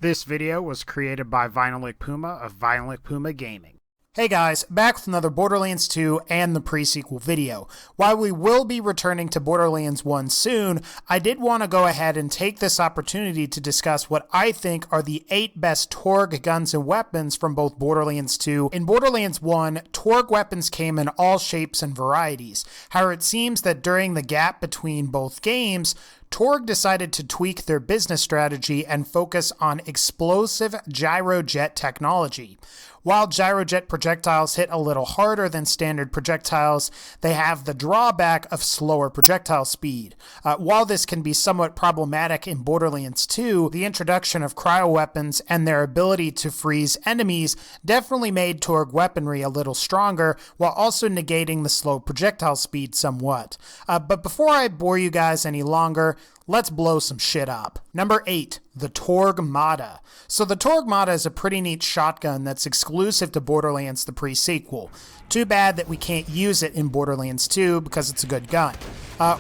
This video was created by VinylicPuma of VinylicPumaGaming. Hey guys, back with another Borderlands 2 and the pre-sequel video. While we will be returning to Borderlands 1 soon, I did want to go ahead and take this opportunity to discuss what I think are the 8 best Torgue guns and weapons from both Borderlands 2. In Borderlands 1, Torgue weapons came in all shapes and varieties. However, it seems that during the gap between both games, Torgue decided to tweak their business strategy and focus on explosive gyrojet technology. While gyrojet projectiles hit a little harder than standard projectiles, they have the drawback of slower projectile speed. While this can be somewhat problematic in Borderlands 2, the introduction of cryoweapons and their ability to freeze enemies definitely made Torgue weaponry a little stronger, while also negating the slow projectile speed somewhat. But before I bore you guys any longer, let's blow some shit up. Number 8, the Torgue Mata. So the Torgue Mata is a pretty neat shotgun that's exclusive to Borderlands the pre-sequel. Too bad that we can't use it in Borderlands 2 because it's a good gun.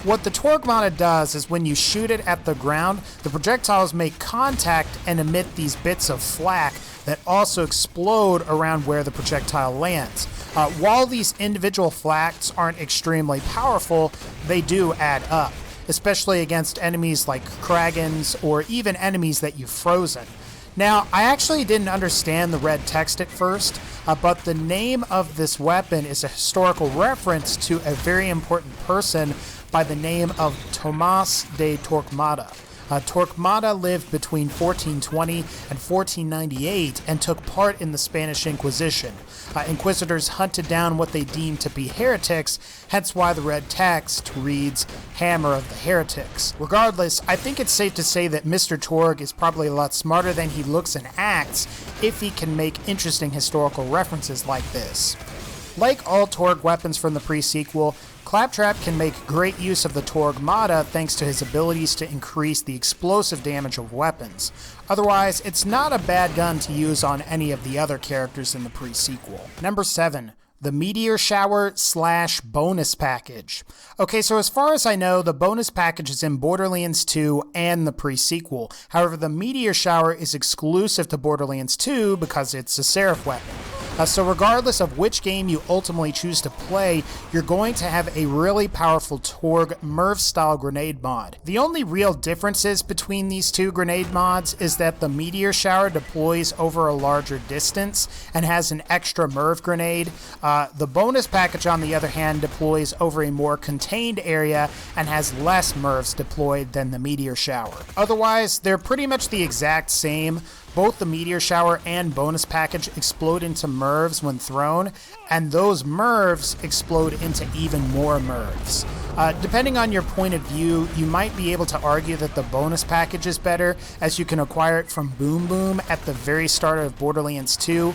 What the Torgue Mata does is when you shoot it at the ground, the projectiles make contact and emit these bits of flak that also explode around where the projectile lands. While these individual flaks aren't extremely powerful, they do add up, especially against enemies like Kragans or even enemies that you've frozen. Now, I actually didn't understand the red text at first, but the name of this weapon is a historical reference to a very important person by the name of Tomás de Torquemada. Torquemada lived between 1420 and 1498 and took part in the Spanish Inquisition. Inquisitors hunted down what they deemed to be heretics, hence why the red text reads Hammer of the Heretics. Regardless, I think it's safe to say that Mr. Torgue is probably a lot smarter than he looks and acts if he can make interesting historical references like this. Like all Torgue weapons from the pre-sequel, Claptrap can make great use of the Torgue Mata thanks to his abilities to increase the explosive damage of weapons. Otherwise, it's not a bad gun to use on any of the other characters in the pre-sequel. Number 7. The Meteor Shower / bonus package. Okay, so as far as I know, the bonus package is in Borderlands 2 and the pre-sequel. However, the Meteor Shower is exclusive to Borderlands 2 because it's a Seraph weapon. So regardless of which game you ultimately choose to play, you're going to have a really powerful Torgue MIRV-style grenade mod. The only real differences between these two grenade mods is that the Meteor Shower deploys over a larger distance and has an extra MIRV grenade. The bonus package, on the other hand, deploys over a more contained area and has less MIRVs deployed than the Meteor Shower. Otherwise, they're pretty much the exact same. Both the Meteor Shower and bonus package explode into MIRVs when thrown, and those MIRVs explode into even more MIRVs. Depending on your point of view, you might be able to argue that the bonus package is better, as you can acquire it from Boom Boom at the very start of Borderlands 2.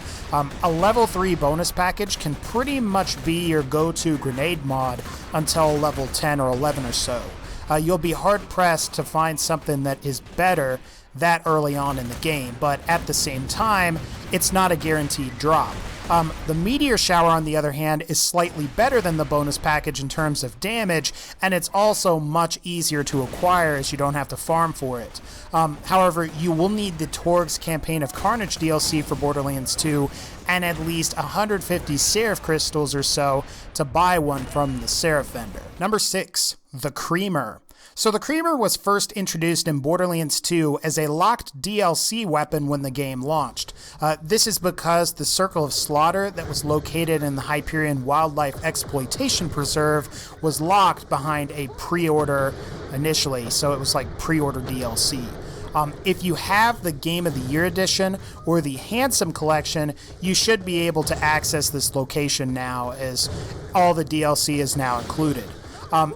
A level 3 bonus package can pretty much be your go-to grenade mod until level 10 or 11 or so. You'll be hard-pressed to find something that is better that early on in the game, but at the same time, it's not a guaranteed drop. The Meteor Shower, on the other hand, is slightly better than the bonus package in terms of damage, and it's also much easier to acquire as you don't have to farm for it. However, you will need the Torgue's Campaign of Carnage DLC for Borderlands 2 and at least 150 Seraph crystals or so to buy one from the Seraph vendor. Number 6, the Creamer. So the Creamer was first introduced in Borderlands 2 as a locked DLC weapon when the game launched. This is because the Circle of Slaughter that was located in the Hyperion Wildlife Exploitation Preserve was locked behind a pre-order initially, so it was like pre-order DLC. If you have the Game of the Year edition or the Handsome collection, you should be able to access this location now, as all the DLC is now included.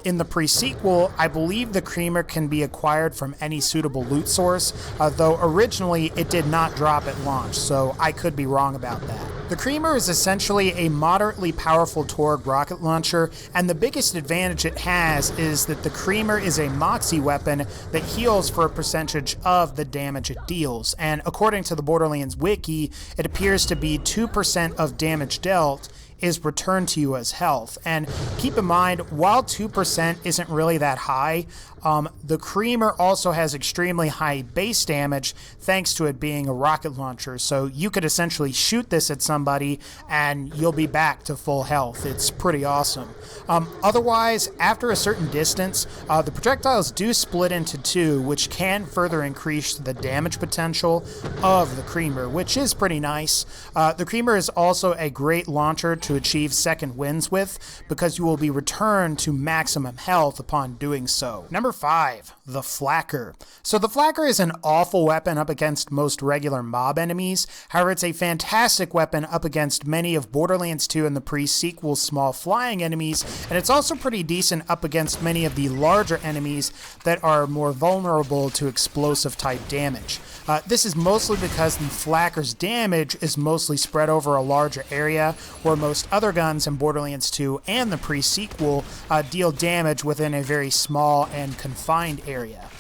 In the pre-sequel, I believe the Creamer can be acquired from any suitable loot source, though originally it did not drop at launch, so I could be wrong about that. The Creamer is essentially a moderately powerful Torgue rocket launcher, and the biggest advantage it has is that the Creamer is a Moxie weapon that heals for a percentage of the damage it deals, and according to the Borderlands wiki, it appears to be 2% of damage dealt is returned to you as health. And keep in mind, while 2% isn't really that high, The Creamer also has extremely high base damage thanks to it being a rocket launcher, so you could essentially shoot this at somebody and you'll be back to full health. It's pretty awesome. Otherwise, after a certain distance, the projectiles do split into two, which can further increase the damage potential of the Creamer, which is pretty nice. The Creamer is also a great launcher to achieve second wins with, because you will be returned to maximum health upon doing so. Number 5, the FlakEr. So the FlakEr is an awful weapon up against most regular mob enemies. However, it's a fantastic weapon up against many of Borderlands 2 and the pre-sequel small flying enemies, and it's also pretty decent up against many of the larger enemies that are more vulnerable to explosive type damage. This is mostly because the FlakEr's damage is mostly spread over a larger area, where most other guns in Borderlands 2 and the pre-sequel deal damage within a very small and confined area.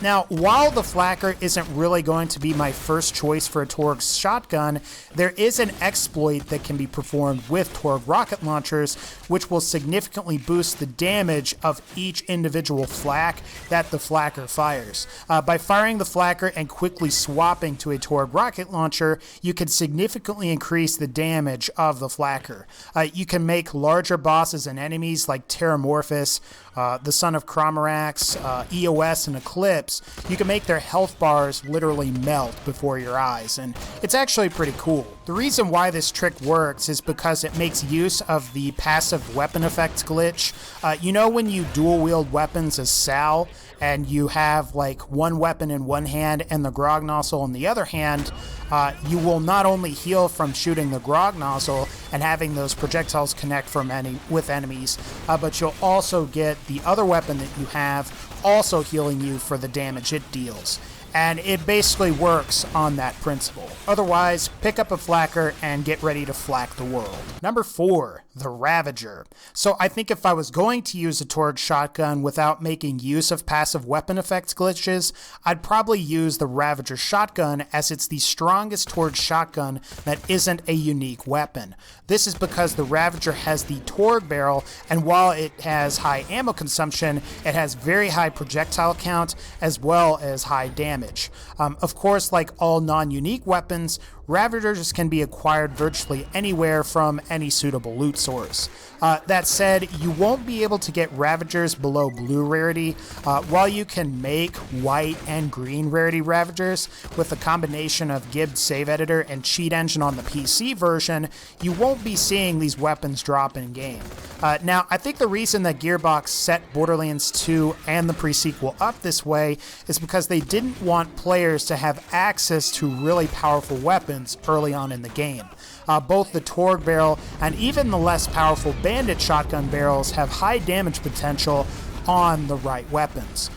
Now, while the FlakEr isn't really going to be my first choice for a Torgue shotgun, there is an exploit that can be performed with Torgue rocket launchers, which will significantly boost the damage of each individual flak that the FlakEr fires. By firing the FlakEr and quickly swapping to a Torgue rocket launcher, you can significantly increase the damage of the FlakEr. You can make larger bosses and enemies like Terramorphous, the Son of Cromarax, EOS, and Eclipse. You can make their health bars literally melt before your eyes, and it's actually pretty cool. The reason why this trick works is because it makes use of the passive weapon effects glitch. You know when you dual wield weapons as Sal, and you have like one weapon in one hand and the grog nozzle in the other hand, you will not only heal from shooting the grog nozzle and having those projectiles connect with enemies, but you'll also get the other weapon that you have also healing you for the damage it deals. And it basically works on that principle. Otherwise, pick up a FlakEr and get ready to flak the world. Number 4, the Ravager. So I think if I was going to use a Torgue shotgun without making use of passive weapon effects glitches, I'd probably use the Ravager shotgun, as it's the strongest Torgue shotgun that isn't a unique weapon. This is because the Ravager has the Torgue barrel, and while it has high ammo consumption, it has very high projectile count as well as high damage. Of course, like all non-unique weapons, Ravagers can be acquired virtually anywhere from any suitable loot source. That said, you won't be able to get Ravagers below blue rarity. While you can make white and green rarity Ravagers with a combination of Gibbs Save Editor and Cheat Engine on the PC version, you won't be seeing these weapons drop in game. Now, I think the reason that Gearbox set Borderlands 2 and the pre-sequel up this way is because they didn't want players to have access to really powerful weapons early on in the game. Both the Torgue barrel and even the less powerful Bandit shotgun barrels have high damage potential on the right weapons.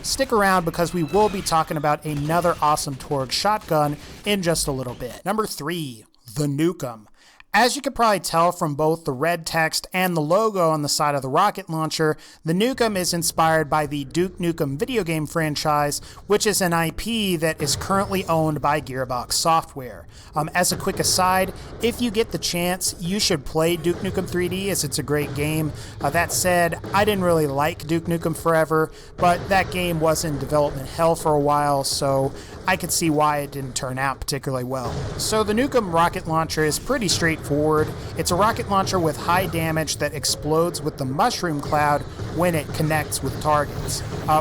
Stick around because we will be talking about another awesome Torgue shotgun in just a little bit. Number 3, the Nukem. As you could probably tell from both the red text and the logo on the side of the rocket launcher, the Nukem is inspired by the Duke Nukem video game franchise, which is an IP that is currently owned by Gearbox Software. As a quick aside, if you get the chance, you should play Duke Nukem 3D, as it's a great game. That said, I didn't really like Duke Nukem Forever, but that game was in development hell for a while, so I could see why it didn't turn out particularly well. So the Nukem rocket launcher is pretty straightforward. It's a rocket launcher with high damage that explodes with the mushroom cloud when it connects with targets.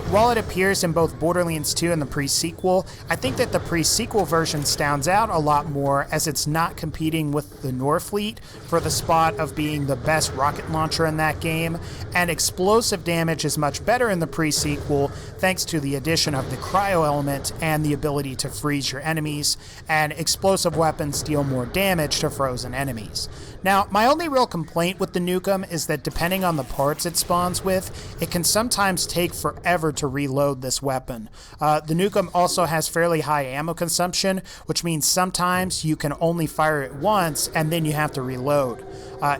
While it appears in both Borderlands 2 and the pre-sequel, I think that the pre-sequel version stands out a lot more, as it's not competing with the Norfleet for the spot of being the best rocket launcher in that game, and explosive damage is much better in the pre-sequel thanks to the addition of the cryo element and the ability to freeze your enemies, and explosive weapons deal more damage to frozen enemies. Now, my only real complaint with the Nukem is that depending on the parts it spawns with, it can sometimes take forever to reload this weapon. The Nukem also has fairly high ammo consumption, which means sometimes you can only fire it once and then you have to reload.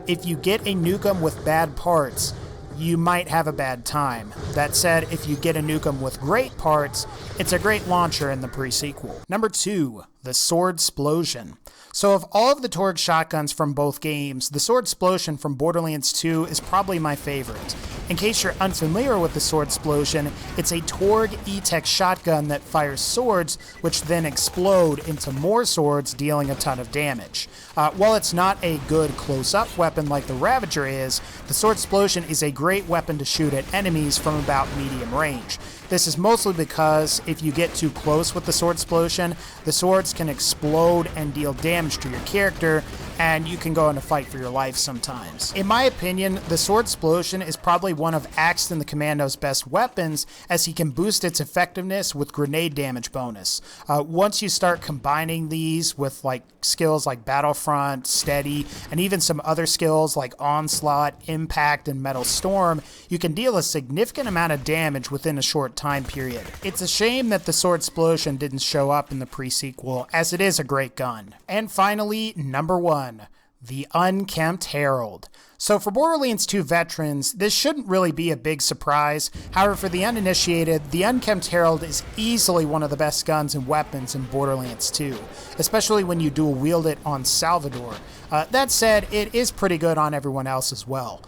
If you get a Nukem with bad parts, you might have a bad time. That said, if you get a Nukem with great parts, it's a great launcher in the pre-sequel. Number 2, the Sword Splosion. So of all of the Torgue shotguns from both games, the Sword Splosion from Borderlands 2 is probably my favorite. In case you're unfamiliar with the Sword Splosion, it's a Torgue E-Tech shotgun that fires swords, which then explode into more swords, dealing a ton of damage. While it's not a good close-up weapon like the Ravager is, the Sword Splosion is a great weapon to shoot at enemies from about medium range. This is mostly because if you get too close with the Sword Splosion, the swords can explode and deal damage to your character, and you can go in a fight for your life sometimes. In my opinion, the Sword Splosion is probably one of Axton the Commando's best weapons, as he can boost its effectiveness with grenade damage bonus. Once you start combining these with skills like Battlefront, Steady, and even some other skills like Onslaught, Impact, and Metal Storm, you can deal a significant amount of damage within a short time period. It's a shame that the Sword Splosion didn't show up in the pre-sequel, as it is a great gun. And finally, number 1, the Unkempt Herald. So for Borderlands 2 veterans, this shouldn't really be a big surprise. However, for the uninitiated, the Unkempt Herald is easily one of the best guns and weapons in Borderlands 2, especially when you dual wield it on Salvador. That said, it is pretty good on everyone else as well.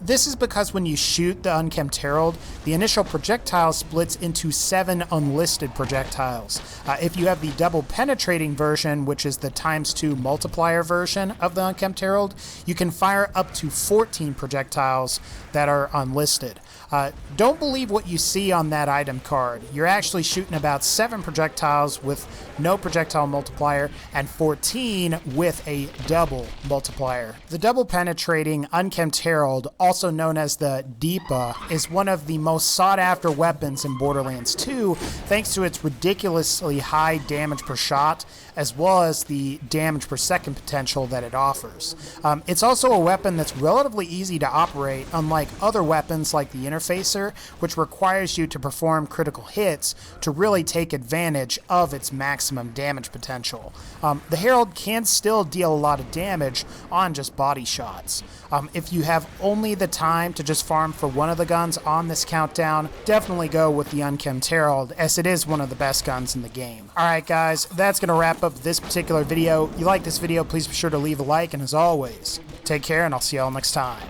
This is because when you shoot the Unkempt Herald, the initial projectile splits into 7 unlisted projectiles. If you have the double penetrating version, which is the ×2 multiplier version of the Unkempt Herald, you can fire up to 14 projectiles that are unlisted. Don't believe what you see on that item card. You're actually shooting about 7 projectiles with no projectile multiplier and 14 with a double multiplier. The double penetrating Unkempt Herald, also known as the DEPA, is one of the most sought after weapons in Borderlands 2 thanks to its ridiculously high damage per shot as well as the damage per second potential that it offers. It's also a weapon that's relatively easy to operate, unlike other weapons like the Interfacer, which requires you to perform critical hits to really take advantage of its maximum damage potential. The Herald can still deal a lot of damage on just body shots. If you have only the time to just farm for one of the guns on this countdown, definitely go with the Unkempt Herald, as it is one of the best guns in the game. Alright guys, that's going to wrap up this particular video. If you like this video, please be sure to leave a like, and as always, take care and I'll see y'all next time.